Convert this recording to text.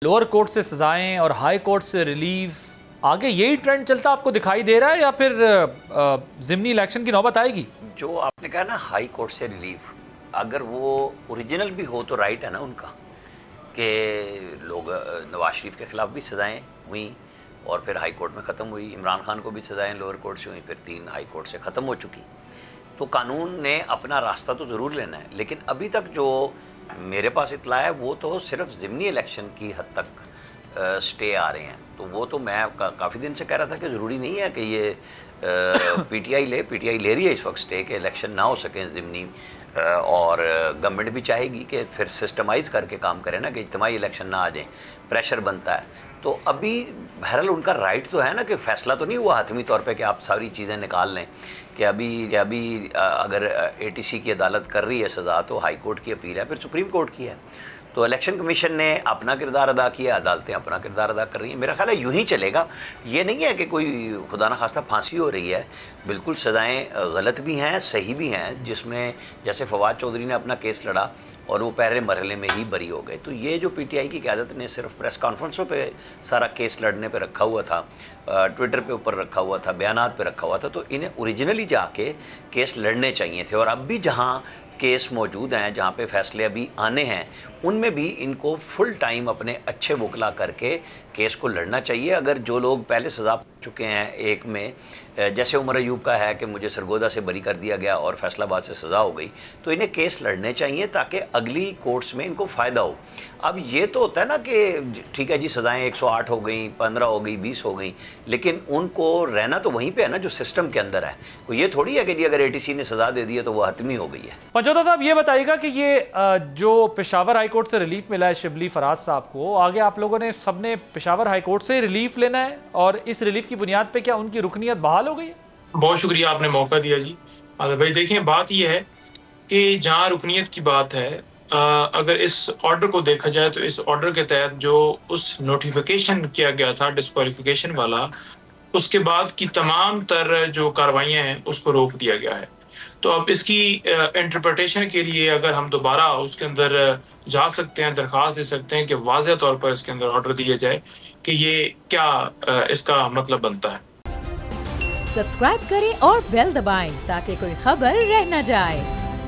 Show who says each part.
Speaker 1: Lower court से सजाएं और हाई कोर्ट से रिलीफ, आगे यही ट्रेंड चलता आपको दिखाई दे रहा है या फिर ज़िमनी इलेक्शन की नौबत आएगी?
Speaker 2: जो आपने कहा ना हाई कोर्ट से रिलीफ, अगर वो ओरिजिनल भी हो तो राइट है ना उनका कि लोग नवाज शरीफ के ख़िलाफ़ भी सज़ाएँ हुई और फिर हाई कोर्ट में ख़त्म हुई, इमरान खान को भी सज़ाएँ लोअर कोर्ट से हुई, फिर 3 हाई कोर्ट से ख़त्म हो चुकी। तो कानून ने अपना रास्ता तो ज़रूर लेना है, लेकिन अभी तक जो मेरे पास इत्तला है वो तो सिर्फ ज़िमनी इलेक्शन की हद तक स्टे आ रहे हैं। तो वो तो मैं काफ़ी दिन से कह रहा था कि ज़रूरी नहीं है कि ये पीटीआई ले रही है इस वक्त स्टे के इलेक्शन ना हो सकें ज़िमनी, और गवर्नमेंट भी चाहेगी कि फिर सिस्टमाइज़ करके काम करें ना कि इज्तिमाई इलेक्शन ना आ जाए, प्रेशर बनता है। तो अभी बहरहाल उनका राइट तो है ना कि फ़ैसला तो नहीं हुआ हतमी तौर पे कि आप सारी चीज़ें निकाल लें कि अभी अगर एटीसी की अदालत कर रही है सज़ा तो हाई कोर्ट की अपील है, फिर सुप्रीम कोर्ट की है। तो इलेक्शन कमीशन ने अपना किरदार अदा किया, अदालतें अपना किरदार अदा कर रही हैं। मेरा ख्याल है यूँ ही चलेगा। ये नहीं है कि कोई खुदा न खास्ता फांसी हो रही है, बिल्कुल सज़ाएँ गलत भी हैं सही भी हैं, जिसमें जैसे फवाद चौधरी ने अपना केस लड़ा और वो पहले मरहले में ही बरी हो गए। तो ये जो पीटीआई की क़यादत ने सिर्फ प्रेस कॉन्फ्रेंसों पे सारा केस लड़ने पे रखा हुआ था, ट्विटर पे ऊपर रखा हुआ था, बयानात पे रखा हुआ था, तो इन्हें ओरिजिनली जाके केस लड़ने चाहिए थे। और अब भी जहाँ केस मौजूद हैं, जहाँ पे फ़ैसले अभी आने हैं, उनमें भी इनको फुल टाइम अपने अच्छे वकला करके केस को लड़ना चाहिए। अगर जो लोग पहले सज़ा पा चुके हैं, एक में जैसे उमर अयूब का है कि मुझे सरगोदा से बरी कर दिया गया और फैसलाबाद से सज़ा हो गई, तो इन्हें केस लड़ने चाहिए ताकि अगली कोर्ट्स में इनको फ़ायदा हो। अब ये तो होता है ना कि ठीक है जी, सज़ाएँ 108 हो गई, 15 हो गई, 20 हो गई, लेकिन उनको रहना तो वहीं पे है ना जो सिस्टम के अंदर है। तो ये थोड़ी है कि जी अगर एटीसी ने सज़ा दे दी है तो वो हतमी हो गई है।
Speaker 1: पंजोता साहब ये बताइएगा कि ये जो पेशावर हाई कोर्ट से रिलीफ मिला है शिबली फराज साहब को, आगे आप लोगों ने सबने पेशावर हाई कोर्ट से रिलीफ लेना है और इस रिलीफ की बुनियाद पे क्या उनकी रुकनियत बहाल हो गई है?
Speaker 3: बहुत शुक्रिया, आपने मौका दिया जी। भाई देखिए, बात यह है कि जहाँ रुकनियत की बात है, अगर इस ऑर्डर को देखा जाए तो इस ऑर्डर के तहत जो उस नोटिफिकेशन किया गया था डिस्क्वालिफिकेशन वाला, उसके बाद की तमाम तर जो कार्रवाइयाँ हैं उसको रोक दिया गया है। तो अब इसकी इंटरप्रिटेशन के लिए अगर हम दोबारा उसके अंदर जा सकते हैं, दरख्वास्त दे सकते हैं कि वाज़ेह तौर पर इसके अंदर ऑर्डर दिया जाए कि ये क्या इसका मतलब बनता है।
Speaker 4: सब्सक्राइब करें और बेल दबाएं ताकि कोई खबर रह न जाए।